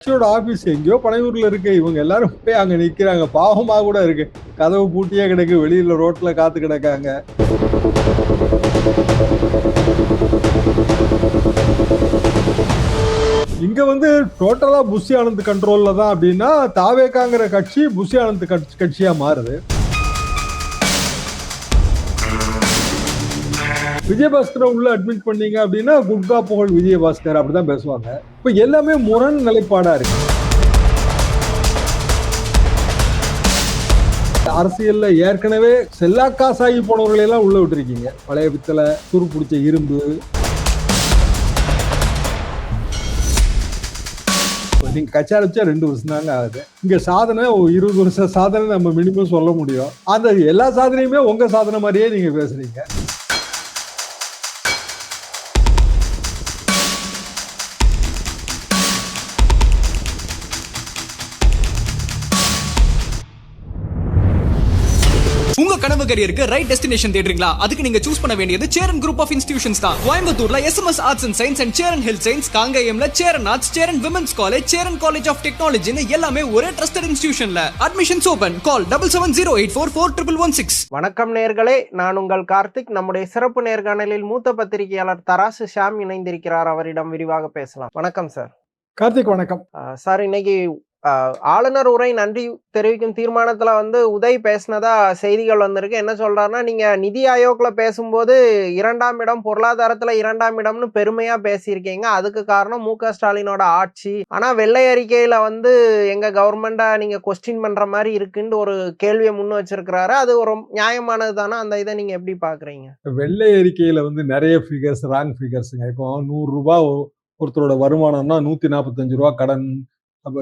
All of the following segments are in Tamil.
கட்சியோட ஆபீஸ் எங்கேயோ பனையூர்ல இருக்கு. இவங்க எல்லாரும் போய் அங்க நிக்கிறாங்க. பாவமா கூட இருக்கு. கதவு பூட்டியே கிடக்கு. வெளியில ரோட்ல காத்து கிடக்காங்க. இங்க வந்து டோட்டலா புஷி ஆனந்த் கண்ட்ரோல்ல தான் அப்படின்னா தாவேகாங்கிற கட்சி புஷி ஆனந்த் கட்சியா மாறுது. விஜயபாஸ்கரை உள்ள அட்மிட் பண்ணீங்க அப்படின்னா குட்கா புகழ் விஜயபாஸ்கர் அப்படிதான் பேசுவாங்க. இப்ப எல்லாமே முரண் நிலைப்பாடா இருக்கு. அரசியல்ல ஏற்கனவே செல்லாக்காசாகி போனவர்களை எல்லாம் உள்ள விட்டுருக்கீங்க. பழைய பித்தளை, துரு பிடிச்ச இரும்பு. நீங்க கட்சி ஆரம்பிச்சா 2 வருஷம் தாங்க ஆகுது. இங்க சாதனை 20 வருஷ சாதனை நம்ம மினிமம் சொல்ல முடியும். அந்த எல்லா சாதனையுமே உங்க சாதனை மாதிரியே நீங்க பேசுறீங்க. உங்க கனவு கரியருக்கு ரைட் டெஸ்டினேஷன் தேடுறீங்களா? அதுக்கு நீங்க சூஸ் பண்ண வேண்டியது சேரன் குரூப் ஆஃப் இன்ஸ்டிடியூஷன்ஸ் தான். கோயம்புத்தூர்ல SMS arts and science and Cheran health science, காங்கேயம்ல Cheran arts, Cheran women's college, Cheran college of டெக்னாலஜின்னு எல்லாமே ஒரே ட்ரஸ்டட் இன்ஸ்டிடியூஷன்ல. Admissions open. கால் 7708441116. வணக்கம் நேர்களே, நான் உங்கள் கார்த்திக். நம்முடைய சிறப்பு நேர்காணலில் மூத்த பத்திரிகையாளர் தராசு ஷாம் இணைந்திருக்கிறார். அவரிடம் விரிவாக பேசலாம். வணக்கம் சார். கார்த்திக் வணக்கம் சார். இன்னைக்கு ஆளுநர் உரை நன்றி தெரிவிக்கும் தீர்மானத்துல உதய் பேசினதா செய்திகள் வந்திருக்கு. என்ன சொல்றாருன்னா, நீங்க நிதி ஆயோக்ல பேசும்போது 2ஆம் இடம், பொருளாதாரத்துல 2ஆம் இடம்னு பெருமையா பேசியிருக்கீங்க. அதுக்கு காரணம் மு.க. ஸ்டாலினோட ஆட்சி. ஆனா வெள்ளை அறிக்கையில எங்க கவர்மெண்டா நீங்க கொஸ்டின் பண்ற மாதிரி இருக்குன்னு ஒரு கேள்வியை முன் வச்சிருக்கிறாரு. அது ஒரு நியாயமானது தானே? அந்த இதை நீங்க எப்படி பாக்குறீங்க? வெள்ளை அறிக்கையில நிறைய ஃபிகர்ஸ், ராங் ஃபிகர்ஸுங்க. இப்போ 100 ரூபாய் ஒருத்தரோட வருமானம்னா 145 ரூபாய்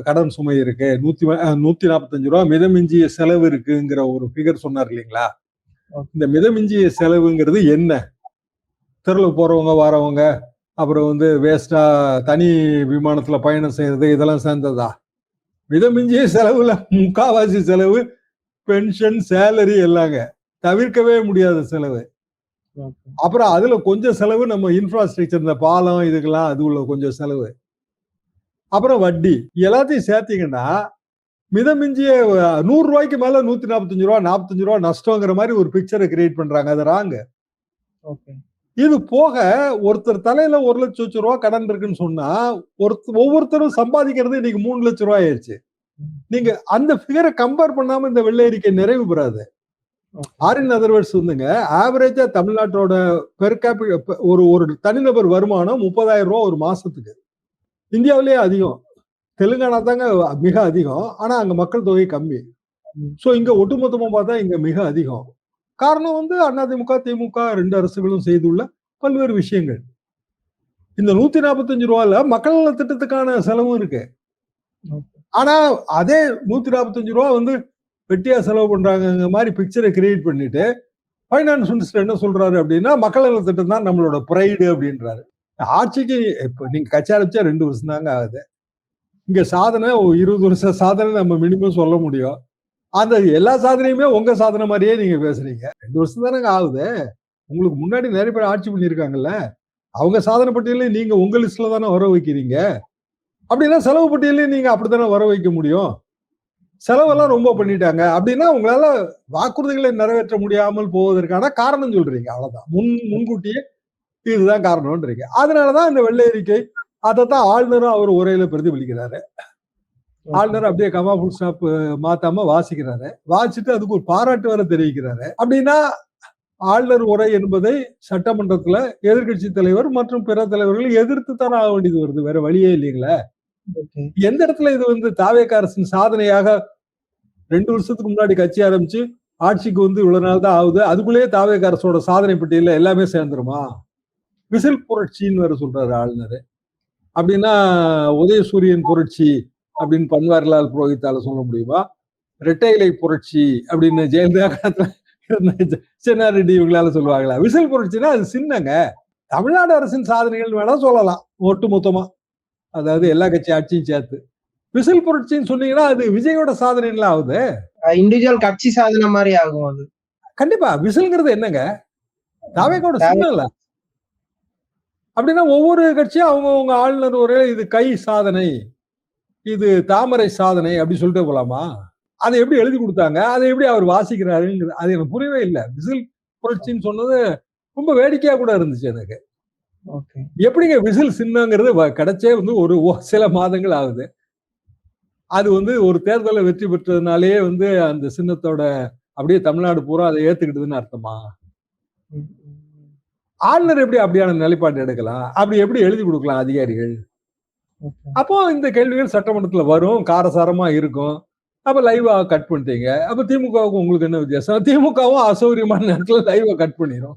கடன் சுமை இருக்கு, 145 ரூபாய் மிதமிஞ்சிய செலவு இருக்குங்கிற ஒரு ஃபிகர் சொன்னார் இல்லைங்களா? இந்த மிதமிஞ்சிய செலவுங்கிறது என்ன? தெருவில் போறவங்க வாரவங்க, அப்புறம் வேஸ்டா தனி விமானத்துல பயணம் செய்யறது, இதெல்லாம் சேர்ந்ததா? மிதமிஞ்சிய செலவுல முக்காவாசி செலவு பென்ஷன், சேலரி எல்லாங்க, தவிர்க்கவே முடியாத செலவு. அப்புறம் அதுல கொஞ்சம் செலவு நம்ம இன்ஃப்ராஸ்ட்ரக்சர், இந்த பாலம் இதுக்கெல்லாம் அது உள்ள கொஞ்சம் செலவு, அப்புறம் வட்டி, எல்லாத்தையும் சேர்த்தீங்கன்னா மிதமிஞ்சிய 100 ரூபாய்க்கு மேல 145 ரூபாய் 45 ரூபாய் நஷ்டங்கிற மாதிரி ஒரு பிக்சரை கிரியேட் பண்றாங்க. அது ராங்க. இது போக ஒருத்தர் தலையில 1 லட்சம் ரூபாய் கடன் இருக்குன்னு சொன்னா ஒவ்வொருத்தரும் சம்பாதிக்கிறது இன்னைக்கு 3 லட்சம் ரூபாய் ஆயிடுச்சு. நீங்க அந்த ஃபிகரை கம்பேர் பண்ணாம இந்த வெள்ளை அறிக்கை நிறைவு பெறாது. ஆரின் அதர்வர்ஸ் ஆவரேஜா தமிழ்நாட்டோட பெர் கேபிட்டல் ஒரு தனிநபர் வருமானம் 30,000 ரூபாய் ஒரு மாசத்துக்கு. இந்தியாவிலேயே அதிகம். தெலுங்கானா தாங்க மிக அதிகம். ஆனா அங்க மக்கள் தொகை கம்மி. சோ இங்க ஒட்டுமொத்தமா பார்த்தா இங்க மிக அதிகம். காரணம் அதிமுக, திமுக 2 அரசுகளும் செய்துள்ள பல்வேறு விஷயங்கள். இந்த 145 ரூபாயில மக்கள் நல திட்டத்துக்கான செலவும் இருக்கு. ஆனா அதே 145 ரூபாய் வெட்டியா செலவு பண்றாங்க மாதிரி பிக்சரை கிரியேட் பண்ணிட்டு பைனான்ஸ் மினிஸ்டர் என்ன சொல்றாரு அப்படின்னா, மக்கள் நல திட்டம் தான் நம்மளோட பிரைடு அப்படின்றாரு. ஆட்சிக்கு இப்ப நீங்க கட்சி ஆரம்பிச்சா 2 வருஷம் தாங்க ஆகுது. இங்க சாதனை 20 வருஷ சாதனை நம்ம மினிமம் சொல்ல முடியும். அந்த எல்லா சாதனையுமே உங்க சாதனை மாதிரியே நீங்க பேசுறீங்க. 2 வருஷம் தானங்க ஆகுது. உங்களுக்கு முன்னாடி நிறைய பேர் ஆட்சி பண்ணியிருக்காங்கல்ல. அவங்க சாதனை பட்டியலையும் நீங்க உங்க லிஸ்ட்ல தானே வர வைக்கிறீங்க. அப்படின்னா செலவு பட்டியலையும் நீங்க அப்படித்தானே வர வைக்க முடியும். செலவெல்லாம் ரொம்ப பண்ணிட்டாங்க அப்படின்னா உங்களால வாக்குறுதிகளை நிறைவேற்ற முடியாமல் போவதற்கான காரணம் சொல்றீங்க. அவ்வளவுதான். முன்கூட்டியே இதுதான் காரணம்ன்றீங்க. அதனாலதான் இந்த வெள்ளை அறிக்கை அதைத்தான் ஆளுநரும் அவர் உரையில பிரதிபலிக்கிறாரு. ஆளுநர் அப்படியே கமா ஃபுல் ஸ்டாப் மாத்தாம வாசிக்கிறாரு. வாசிச்சுட்டு அதுக்கு ஒரு பாராட்டு வர தெரிவிக்கிறாரு. அப்படின்னா ஆளுநர் உரை என்பதை சட்டமன்றத்துல எதிர்கட்சி தலைவர் மற்றும் பிற தலைவர்கள் எதிர்த்து தானே ஆக வேண்டியது வருது. வேற வழியே இல்லைங்களா? எந்த இடத்துல இது தாவேக அரசின் சாதனையாக 2 வருஷத்துக்கு முன்னாடி கட்சி ஆரம்பிச்சு ஆட்சிக்கு இவ்வளவு நாள் தான் ஆகுது, அதுக்குள்ளேயே தாவேக அரசோட சாதனை பட்டியல எல்லாமே சேர்ந்துருமா? விசில் புரட்சின்னு வேற சொல்றாரு ஆளுநர். அப்படின்னா உதயசூரியன் புரட்சி அப்படின்னு பன்வாரிலால் புரோஹித்தால சொல்ல முடியுமா? இரட்டை இலை புரட்சி அப்படின்னு ஜெயலலிதா காலத்துல சென்னாரெட்டி இவங்களால சொல்லுவாங்களா? விசில் புரட்சினா அது சின்னங்க. தமிழ்நாடு அரசின் சாதனைகள் வேணா சொல்லலாம் ஒட்டு மொத்தமா, அதாவது எல்லா கட்சி ஆட்சியும் சேர்த்து. விசில் புரட்சின்னு சொன்னீங்கன்னா அது விஜயோட சாதனைலாம் ஆகுது. இண்டிவிஜுவல் கட்சி சாதனை மாதிரி ஆகும் அது. கண்டிப்பா. விசில்ங்கிறது என்னங்க? தாவேகோட சின்னம் இல்ல. அப்படின்னா ஒவ்வொரு கட்சியும் அவங்க ஆளுநர் ஒரு இது கை சாதனை, இது தாமரை சாதனை அப்படி சொல்லிட்டு போலாமா? அதை எப்படி எழுதி கொடுத்தாங்க, அதை எப்படி அவர் வாசிக்கிறாருங்கிறது அது எனக்கு புரியவே இல்லை. விசில் புரட்சின்னு சொன்னது ரொம்ப வேடிக்கையா கூட இருந்துச்சு எனக்கு. எப்படிங்க விசில் சின்னங்கிறது கிடைச்சே வந்து ஒரு சில மாதங்கள் ஆகுது. அது வந்து ஒரு தேர்தலில் வெற்றி பெற்றதுனாலே வந்து அந்த சின்னத்தோட அப்படியே தமிழ்நாடு பூரா அதை ஏத்துக்கிட்டதுன்னு அர்த்தமா? ஆளுநர் எப்படி அப்படியான நிலைப்பாடு எடுக்கலாம்? அப்படி எப்படி எழுதி கொடுக்கலாம் அதிகாரிகள்? அப்போ இந்த கேள்விகள் சட்டமன்றத்துல வரும், காரசாரமா இருக்கும். அப்ப லைவா கட் பண்ணிட்டீங்க. அப்ப திமுகவுக்கும் உங்களுக்கு என்ன வித்தியாசம்? திமுகவும் அசௌகரியமான நேரத்துல லைவா கட் பண்ணிடும்.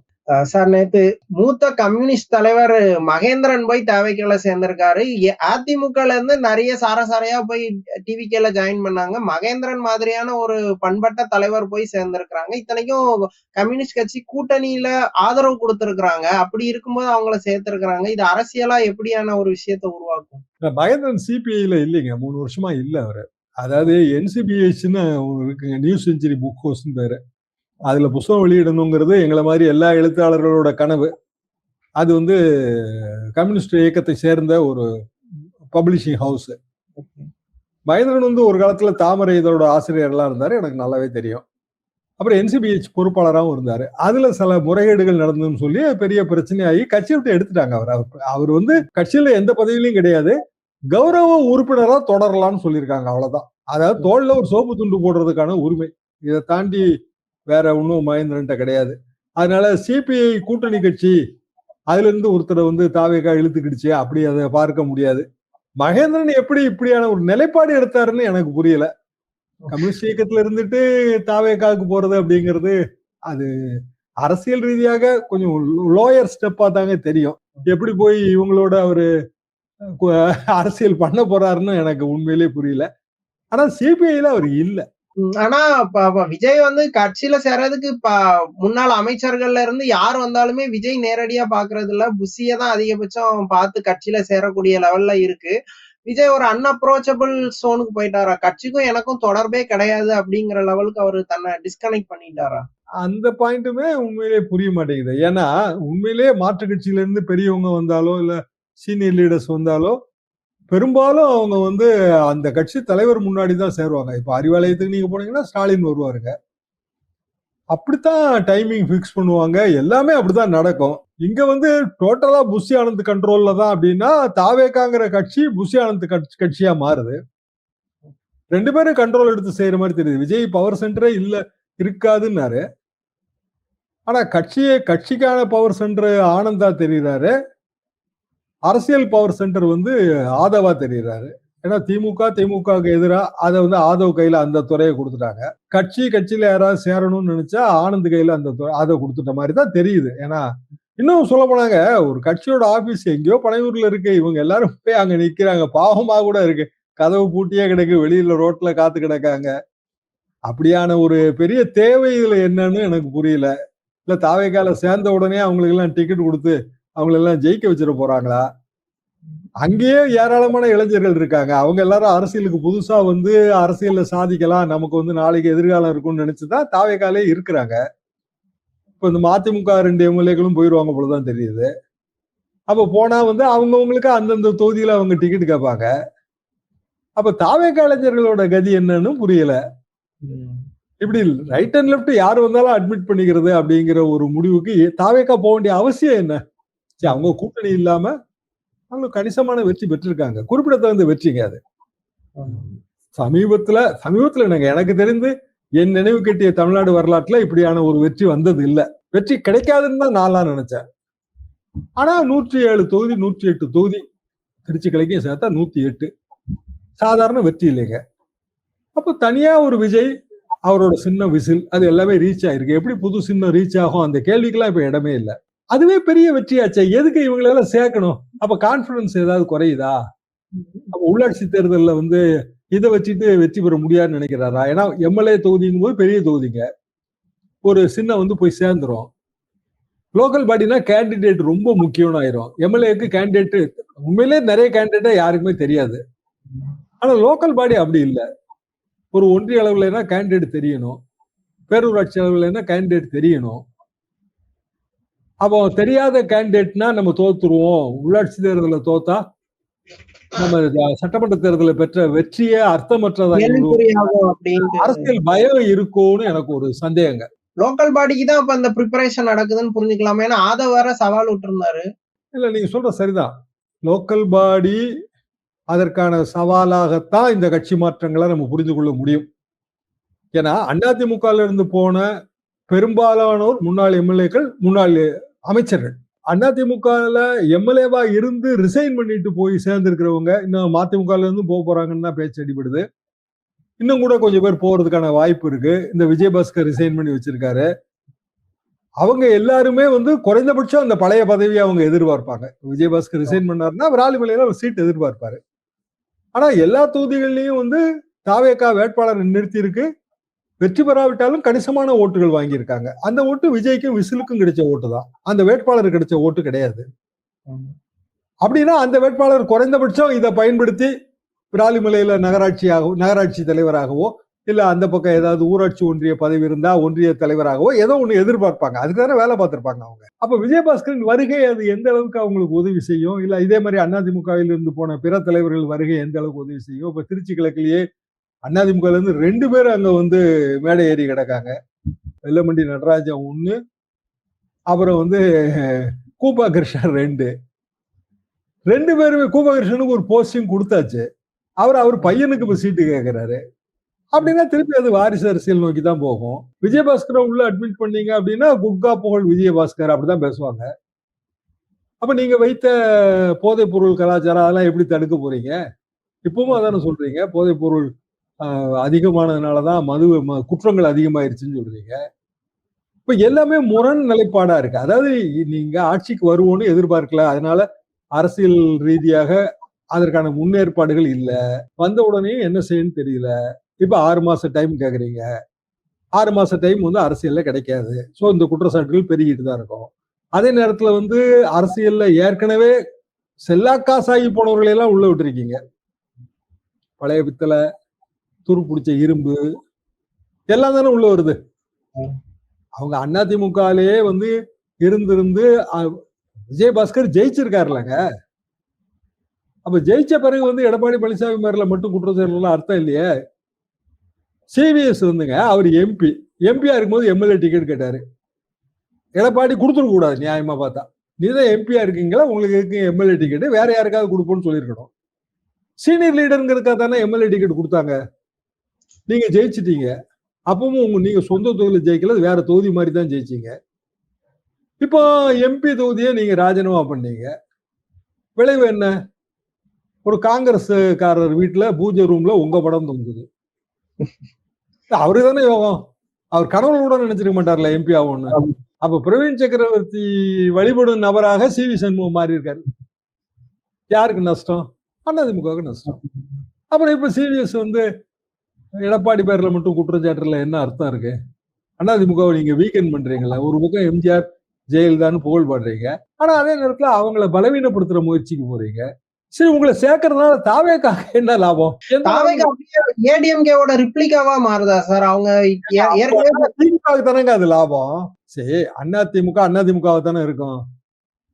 சார், நேத்து மூத்த கம்யூனிஸ்ட் தலைவர் மகேந்திரன் போய் தவிகல சேர்ந்திருக்காரு. அதிமுகல இருந்து நிறைய சாரசாரையா போய் டிவிகேல ஜாயின் பண்ணாங்க. மகேந்திரன் மாதிரியான ஒரு பண்பட்ட தலைவர் போய் சேர்ந்திருக்கிறாங்க. இத்தனைக்கும் கம்யூனிஸ்ட் கட்சி கூட்டணியில ஆதரவு கொடுத்திருக்கிறாங்க. அப்படி இருக்கும்போது அவங்கள சேர்த்திருக்கிறாங்க. இது அரசியலா எப்படியான ஒரு விஷயத்தை உருவாக்கும்? மகேந்திரன் சிபிஐல இல்லைங்க, 3 வருஷமா இல்ல அவரு. அதாவது NCBHன்னு இருக்குங்க, நியூ செஞ்சுரி புக் ஹவுஸ்ன்னு பேரு. அதுல புத்தகம் வெளியிடணுங்கிறது எங்களை மாதிரி எல்லா எழுத்தாளர்களோட கனவு. அது வந்து கம்யூனிஸ்ட் இயக்கத்தை சேர்ந்த ஒரு பப்ளிஷிங் ஹவுஸ். மகேந்திரன் வந்து ஒரு காலத்துல தாமரை இதழோட ஆசிரியர்லாம் இருந்தாரு, எனக்கு நல்லாவே தெரியும். அப்புறம் NCBH பொறுப்பாளராகவும் இருந்தாரு. அதுல சில முறைகேடுகள் நடந்ததுன்னு சொல்லி பெரிய பிரச்சனையாகி கட்சியை விட்டு எடுத்துட்டாங்க. அவர் வந்து கட்சியில எந்த பதவியிலையும் கிடையாது, கௌரவ உறுப்பினரா தொடரலாம்னு சொல்லியிருக்காங்க, அவ்வளவுதான். அதாவது தோல்ல ஒரு சோப்பு துண்டு போடுறதுக்கான உரிமை, இதை தாண்டி வேற ஒன்றும் மகேந்திரன்ட்ட கிடையாது. அதனால சிபிஐ கூட்டணி கட்சி அதுல இருந்து ஒருத்தரை வந்து தாவேகா இழுத்துக்கிடுச்சு, அப்படி அதை பார்க்க முடியாது. மகேந்திரன் எப்படி இப்படியான ஒரு நிலைப்பாடு எடுத்தாருன்னு எனக்கு புரியல. கம்யூனிஸ்ட் இயக்கத்துல இருந்துட்டு தாவேகாவுக்கு போறது அப்படிங்கிறது அது அரசியல் ரீதியாக கொஞ்சம் லோயர் ஸ்டெப்பா தாங்க தெரியும். எப்படி போய் இவங்களோட அவரு அரசியல் பண்ண போறாருன்னு எனக்கு உண்மையிலேயே புரியல. ஆனா சிபிஐல அவர் இல்ல. ஆனா விஜய் வந்து கட்சியில சேர்றதுக்கு முன்னாள் அமைச்சர்கள்ல இருந்து யார் வந்தாலுமே விஜய் நேரடியா பாக்குறது இல்ல. புஷிய தான் அதிகபட்சம் பார்த்து கட்சியில சேரக்கூடிய லெவல்ல இருக்கு. விஜய் ஒரு அன்அப்ரோச்சபிள் சோனுக்கு போயிட்டாரா? கட்சிக்கும் எனக்கும் தொடர்பே கிடையாது அப்படிங்கிற லெவலுக்கு அவரு தன்னை டிஸ்கனெக்ட் பண்ணிட்டாரா? அந்த பாயிண்ட்டுமே உண்மையிலேயே புரிய மாட்டேங்குது. ஏன்னா உண்மையிலேயே மாற்று கட்சியில இருந்து பெரியவங்க வந்தாலோ இல்ல சீனியர் லீடர்ஸ் வந்தாலோ பெரும்பாலும் அவங்க வந்து அந்த கட்சி தலைவர் முன்னாடி தான் சேருவாங்க. இப்ப அறிவாலயத்துக்கு நீங்க போனீங்கன்னா ஸ்டாலின் வருவாருங்க. அப்படித்தான் டைமிங் பிக்ஸ் பண்ணுவாங்க. எல்லாமே அப்படித்தான் நடக்கும். இங்க வந்து டோட்டலா புஷி ஆனந்த் கண்ட்ரோல்ல தான் அப்படின்னா தாவேகாங்கிற கட்சி புஷி ஆனந்த் கட்சியா மாறுது. 2 பேரும் கண்ட்ரோல் எடுத்து செய்யற மாதிரி தெரியுது. விஜய் பவர் சென்டரே இல்ல இருக்காதுன்னாரு. ஆனா கட்சிக்கான பவர் சென்டர் ஆனந்தா தெரியுறாரு, அரசியல் பவர் சென்டர் வந்து ஆதவா தெரியுறாரு. ஏன்னா திமுகவுக்கு எதிராக அதை வந்து ஆதவ் கையில அந்த துறையை கொடுத்துட்டாங்க. கட்சியில யாராவது சேரணும்னு நினைச்சா ஆனந்த் கையில அந்த அதை கொடுத்துட்ட மாதிரி தான் தெரியுது. ஏன்னா இன்னும் சொல்ல போனாங்க, ஒரு கட்சியோட ஆபீஸ் எங்கேயோ பனையூர்ல இருக்கு, இவங்க எல்லாரும் போய் அங்க நிக்கிறாங்க, பாவமா கூட இருக்கு, கதவு பூட்டியே கிடக்கு, வெளியில ரோட்ல காத்து கிடக்காங்க. அப்படியான ஒரு பெரிய தேவை இதுல என்னன்னு எனக்கு புரியல. இல்ல தாவேகால சேர்ந்த உடனே அவங்களுக்கு எல்லாம் டிக்கெட் கொடுத்து அவங்களெல்லாம் ஜெயிக்க வச்சிட போறாங்களா? அங்கேயே ஏராளமான இளைஞர்கள் இருக்காங்க. அவங்க எல்லாரும் அரசியலுக்கு புதுசா வந்து அரசியல்ல சாதிக்கலாம், நமக்கு வந்து நாளைக்கு எதிர்காலம் இருக்கும்னு நினைச்சுதான் தாவேகாலே இருக்கிறாங்க. இப்ப இந்த மதிமுக 2 எம்எல்ஏக்களும் போயிடுவாங்க போலதான் தெரியுது. அப்ப போனா வந்து அவங்கவுங்களுக்கு அந்தந்த தொகுதியில அவங்க டிக்கெட் கேட்பாங்க. அப்ப தாவேகா இளைஞர்களோட கதி என்னன்னு புரியல. இப்படி ரைட் அண்ட் லெப்ட் யாரு வந்தாலும் அட்மிட் பண்ணிக்கிறது அப்படிங்கிற ஒரு முடிவுக்கு தாவேகா போக வேண்டிய அவசியம் என்ன? அவங்க கூட்டணி இல்லாம அவங்க கணிசமான வெற்றி பெற்றிருக்காங்க, குறிப்பிடத்தகுந்த வெற்றிங்க. அது சமீபத்துல எனக்கு தெரிந்து என் நினைவு கட்டிய தமிழ்நாடு வரலாற்றுல இப்படியான ஒரு வெற்றி வந்தது இல்ல. வெற்றி கிடைக்காதுன்னு தான் நான் நினைச்சேன். ஆனா 107 தொகுதி 108 தொகுதி திருச்சி கிழக்கையும் சேர்த்தா 108 சாதாரண வெற்றி இல்லைங்க. அப்ப தனியா ஒரு விஜய் அவரோட சின்ன விசில் அது எல்லாமே ரீச் ஆயிருக்கு. எப்படி புது சின்னம் ரீச் ஆகும் அந்த கேள்விக்கெல்லாம் இப்ப இடமே இல்லை. அதுவே பெரிய வெற்றியாச்சே, எதுக்கு இவங்களெல்லாம் சேர்க்கணும்? அப்ப கான்பிடன்ஸ் ஏதாவது குறையுதா? அப்ப உள்ளாட்சி தேர்தலில் வந்து இதை வச்சுட்டு வெற்றி பெற முடியாதுன்னு நினைக்கிறாரா? ஏன்னா எம்எல்ஏ தொகுதிங்கும் போது பெரிய தொகுதிங்க, ஒரு சின்ன வந்து போய் சேர்ந்துரும். லோக்கல் பாடினா கேண்டிடேட் ரொம்ப முக்கியம் ஆயிரும். எம்எல்ஏக்கு கேண்டிடேட் உண்மையிலே நிறைய கேண்டிடேட்டா யாருக்குமே தெரியாது. ஆனா லோக்கல் பாடி அப்படி இல்லை. ஒரு ஒன்றிய அளவுலன்னா கேண்டிடேட் தெரியணும், பேரூராட்சி அளவுலன்னா கேண்டிடேட் தெரியணும். அப்போ தெரியாத கேண்டிடேட்னா நம்ம தோத்துருவோம். உள்ளாட்சி தேர்தலில் தோத்தா நம்ம சட்டமன்ற தேர்தலில் பெற்ற வெற்றியே அர்த்தமற்றதாக கேள்விக்குறியாகும் அப்படின்ட்டு அரசியல் பயம் இருக்கும்னு எனக்கு ஒரு சந்தேகங்க. லோக்கல் பாடிக்கு தான் இப்ப அந்த ப்ரிப்பரேஷன் நடக்குதுன்னு புரிஞ்சுக்கலாம். ஏன்னா ஆத வேற சவால் விட்டுருந்தாரு. இல்ல நீங்க சொல்ற சரிதான். லோக்கல் பாடி அதற்கான சவாலாகத்தான் இந்த கட்சி மாற்றங்களை நம்ம புரிந்து கொள்ள முடியும். ஏன்னா அதிமுகல இருந்து போன பெரும்பாலானோர் முன்னாள் எம்எல்ஏக்கள், முன்னாள் அமைச்சர்கள். அதிமுகல எம்எல்ஏவா இருந்து ரிசைன் பண்ணிட்டு போய் சேர்ந்திருக்கிறவங்க இன்னும் மதிமுகல இருந்து போறாங்கன்னு தான் பேச்சு அடிபடுது. இன்னும் கூட கொஞ்சம் பேர் போறதுக்கான வாய்ப்பு இருக்கு. இந்த விஜயபாஸ்கர் ரிசைன் பண்ணி வச்சிருக்காரு. அவங்க எல்லாருமே குறைந்தபட்சம் அந்த பழைய பதவியை அவங்க எதிர்பார்ப்பாங்க. விஜயபாஸ்கர் ரிசைன் பண்ணாருன்னா விராலிமலையில ஒரு சீட் எதிர்பார்ப்பாரு. ஆனா எல்லா தொகுதிகள்லயும் தாவேகா வேட்பாளர் நிறுத்தி இருக்கு. வெற்றி பெறாவிட்டாலும் கணிசமான ஓட்டுகள் வாங்கியிருக்காங்க. அந்த ஓட்டு விஜய்க்கும் விசிலுக்கும் கிடைச்ச ஓட்டு தான். அந்த வேட்பாளர் கிடைச்ச ஓட்டு கிடையாது. அப்படின்னா அந்த வேட்பாளர் குறைந்தபட்சம் இதை பயன்படுத்தி விராலிமலையில நகராட்சி தலைவராகவோ இல்ல அந்த பக்கம் ஏதாவது ஊராட்சி ஒன்றிய பதவி இருந்தா ஒன்றிய தலைவராகவோ ஏதோ ஒண்ணு எதிர்பார்ப்பாங்க. அதுக்கு தானே வேலை பார்த்திருப்பாங்க அவங்க. அப்ப விஜயபாஸ்கரின் வருகை அது எந்த அளவுக்கு அவங்களுக்கு உதவி செய்யும்? இல்ல இதே மாதிரி அதிமுகவில் இருந்து போன பிற தலைவர்கள் வருகை எந்த அளவுக்கு உதவி செய்யும்? இப்ப திருச்சி கிழக்கிலேயே அதிமுகல இருந்து 2 பேர் அங்க மேடை ஏறி கிடக்காங்க. வெல்லமண்டி நடராஜன் 1, அப்புறம் கூபா கிருஷ்ணன் 2 பேருமே. கூபா கிருஷ்ணனுக்கு ஒரு போஸ்டிங் கொடுத்தாச்சு. அவர் பையனுக்கு இப்ப சீட்டு கேட்கிறாரு. அப்படின்னா திருப்பி அது வாரிசு அரசியல் நோக்கி தான் போகும். விஜயபாஸ்கரை உள்ள அட்மிட் பண்ணீங்க அப்படின்னா குட்கா புகழ் விஜயபாஸ்கர் அப்படிதான் பேசுவாங்க. அப்ப நீங்க வைத்த போதைப் பொருள் கலாச்சாரம் அதெல்லாம் எப்படி தடுக்க போறீங்க? இப்பவும் அதான சொல்றீங்க. போதைப் பொருள் அதிகமானதுனாலதான் குற்றங்கள் அதிகமாயிருச்சுன்னு சொல்றீங்க. இப்ப எல்லாமே முரண் நிலைப்பாடா இருக்கு. அதாவது நீங்க ஆட்சிக்கு வருவோம்னு எதிர்பார்க்கல, அதனால அரசியல் ரீதியாக அதற்கான முன்னேற்பாடுகள் இல்ல. வந்த உடனே என்ன செய்யணும்னு தெரியல. இப்ப 6 மாச டைம் கேக்குறீங்க. 6 மாச டைம் அரசியல்ல கிடைக்காது. சோ இந்த குற்றச்சாட்டுகள் பெருகிட்டு தான் இருக்கும். அதே நேரத்துல அரசியல்ல ஏற்கனவே செல்லாக்காசாகி போனவர்களை எல்லாம் உள்ள விட்டுருக்கீங்க. பழைய பித்தளை, துரு பிடிச்ச இரும்பு எல்லாம் தானே உள்ள வருது. அவங்க அதிமுகலயே இருந்து விஜயபாஸ்கர் ஜெயிச்சிருக்காருலங்க. அப்ப ஜெயிச்ச பிறகு எடப்பாடி பழனிசாமி மேல மட்டும் குற்றச்சாட்டுலாம் அர்த்தம் இல்லையே. சிவிஎஸ் அவர் எம்பியா இருக்கும்போது எம்எல்ஏ டிக்கெட் கேட்டாரு. எடப்பாடி கொடுத்துருக்க கூடாது. நியாயமா பார்த்தா நீதான் எம்பியா இருக்கீங்களா, உங்களுக்கு இருக்கு எம்எல்ஏ டிக்கெட், வேற யாருக்காவது கொடுப்போம்னு சொல்லியிருக்கணும். சீனியர் லீடருங்கிறதுக்காக தானே எம்எல்ஏ டிக்கெட் கொடுத்தாங்க. நீங்க ஜெயிச்சிட்டீங்க. அப்பவும் நீங்க சொந்த தொகுதியில் ஜெயிக்கல, வேற தொகுதி மாதிரி தான் ஜெயிச்சீங்க. இப்போ எம்பி தொகுதியை நீங்க ராஜினாமா பண்ணீங்க. விளைவு என்ன? ஒரு காங்கிரஸ்காரர் வீட்டுல பூஜை ரூம்ல உங்க படம் தொங்குது. அவரு தானே யோகம். அவர் கனவுல கூட நினைச்சிருக்க மாட்டார்ல எம்பி ஆகும்னு. அப்ப பிரவீன் சக்கரவர்த்தி வழிபடும் நபராக சிவி சண்முகம் மாறி இருக்காரு. யாருக்கு நஷ்டம்? அதிமுகவுக்கு நஷ்டம். அப்புறம் இப்ப சிவிஎஸ் எடப்பாடி பேர்ல மட்டும் குற்றச்சாட்டுல என்ன அர்த்தம் இருக்கு? அதிமுகவை நீங்க வீக்கெண்ட் பண்றீங்களா? ஒரு பக்கம் எம்ஜிஆர் ஜெயலலிதான்னு புகழ் பாடுறீங்க, ஆனா அதே நேரத்துல அவங்கள பலவீனப்படுத்துற முயற்சிக்கு போறீங்க. சரி, உங்களை சேர்க்கறதுனால தாவேக்காக என்ன லாபம்? ஏடிஎம்கேவோட ரிப்ளிகாவா மாறுதா சார்? அவங்க திமுகவுக்கு தானங்க அது லாபம். சரி, அதிமுக தானே இருக்கும்.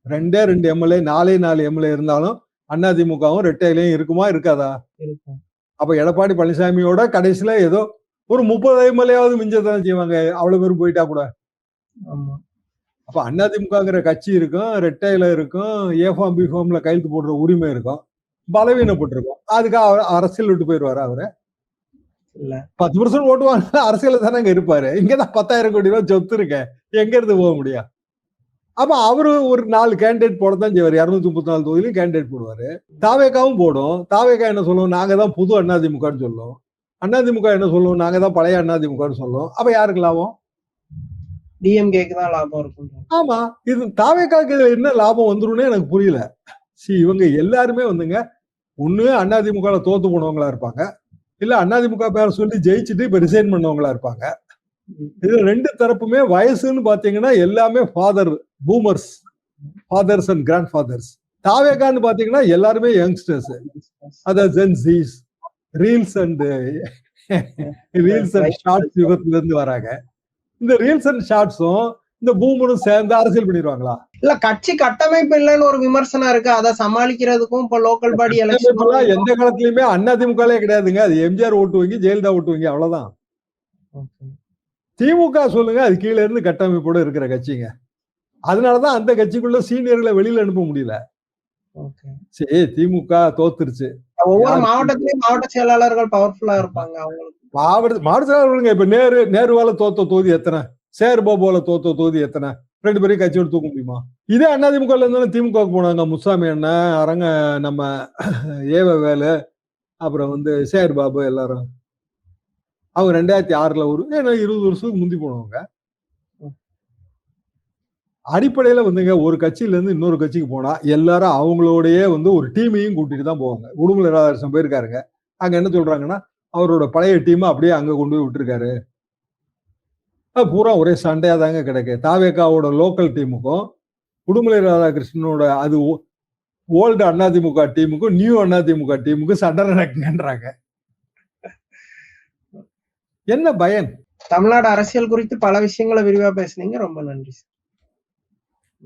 2 எம்எல்ஏ 4 எம்எல்ஏ இருந்தாலும் அதிமுகவும் ரெட்டையிலையும் இருக்குமா இருக்காதா? இருக்கும். அப்ப எடப்பாடி பழனிசாமியோட கடைசியில ஏதோ ஒரு 30 எம்எல்ஏவாவது மிஞ்சதான் செய்வாங்க. அவ்வளவு பேரும் போயிட்டா கூட. அப்ப அதிமுகங்கிற கட்சி இருக்கும், ரெட்டையில இருக்கும், ஏஃபார்ம் பிஃபார்ம்ல கையெழுத்து போடுற உரிமை இருக்கும், பலவீனப்பட்டிருக்கும். அதுக்காக அரசியல் விட்டு போயிருவாரு அவரு? இல்ல, 10% ஓட்டு வாங்க அரசியல தானே அங்க இருப்பாரு. இங்கதான் 10,000 கோடி ரூபாய் சொத்து இருக்க, எங்க இருந்து போக முடியும்? அப்ப அவரு ஒரு 4 கேண்டிடேட் போடத்தான் செய்வாரு. 234 தொகுதியிலும் கேண்டிடேட் போடுவாரு. தாவேகாவும் போடும். தாவேகா என்ன சொல்லுவோம்? நாங்க தான் புது அதிமுகன்னு சொல்லும். அதிமுக என்ன சொல்லுவோம்? நாங்க தான் பழைய அதிமுகன்னு சொல்லும். அப்ப யாருக்கு லாபம்? டிஎம்கேக்கு தான் லாபம் இருக்கும். ஆமா, இது தாவேகாக்கு என்ன லாபம் வந்துரும்னே எனக்கு புரியல. இவங்க எல்லாருமே ஒண்ணு அதிமுக தோத்து போனவங்களா இருப்பாங்க, இல்ல அதிமுக பேர சொல்லி ஜெயிச்சுட்டு இப்ப ரிசைன் பண்ணவங்களா இருப்பாங்க. இது 2 தரப்புமே வயசுன்னு பாத்தீங்கன்னா எல்லாமே boomers, fathers and grandfathers. தாவேகான்னு பாத்தீங்கன்னா எல்லாருமே யங்ஸ்டர்ஸ், அதாவது ஜென்ஸீஸ், ரீல்ஸ் அண்ட் ஷார்ட்ஸ் யுகத்துல இருந்து வராங்க. இந்த ரீல்ஸ் அண்ட் ஷார்ட்ஸும் இந்த பூமனும் சேர்ந்து அரசியல் பண்ணிடுவாங்களா? இல்ல கட்சி கட்டமைப்பு இல்லைன்னு ஒரு விமர்சனம் இருக்கு. அதை சமாளிக்கிறதுக்கும் இப்ப லோக்கல் பாடி கட்டமைப்பெல்லாம் எலெக்ஷன். எந்த காலத்துலயுமே அதிமுகலே கிடையாதுங்க. அது எம்ஜிஆர் ஓட்டு வங்கி, ஜெயலலிதா ஓட்டு வங்கி, அவ்வளவுதான். திமுக சொல்லுங்க, அது கீழ இருந்து கட்டமைப்போட இருக்கிற கட்சிங்க. அதனாலதான் அந்த கட்சிக்குள்ள சீனியர்களை வெளியில அனுப்ப முடியல. சரி, திமுக தோத்துருச்சு. ஒவ்வொரு மாவட்டத்திலயும் மாவட்ட செயலாளர்கள் பவர்ஃபுல்லா இருப்பாங்க அவங்களுக்கு. மாவட்ட செயலாளர்களுங்க. இப்ப நேருவால தோத்த தொகுதி எத்தனை? சேர் பாபுவால தோத்த தொகுதி எத்தனை? 2 பேரையும் கட்சியோட தூக்க முடியுமா? இதே அதிமுக இருந்தாலும் திமுகவுக்கு போனாங்க. முசாமி அண்ணன், நம்ம ஏவவேலு, அப்புறம் சேர் பாபு எல்லாரும். அவங்க 2006ல ஏன்னா 20 வருஷத்துக்கு முந்தி போனவங்க. அடிப்படையில ஒரு கட்சியில இருந்து இன்னொரு கட்சிக்கு போனா எல்லாரும் அவங்களோடயே ஒரு டீமையும் கூட்டிட்டு தான் போவாங்க. உடுமலை ராதாகிருஷ்ணன் போயிருக்காருங்க. அங்க என்ன சொல்றாங்கன்னா, அவரோட பழைய டீம் அப்படியே அங்க கொண்டு போய் விட்டுருக்காரு. பூரா ஒரே சண்டையா தாங்க கிடக்கு. தாவேகாவோட லோக்கல் டீமுக்கும் உடுமலை ராதாகிருஷ்ணனோட அது ஓல்டு அதிமுக டீமுக்கும் நியூ அதிமுக டீமுக்கும் சண்டை நடக்குங்கன்றாங்க. என்ன பயன்? தமிழ்நாடு அரசியல் குறித்து பல விஷயங்களை விரிவா பேசுனீங்க. ரொம்ப நன்றி.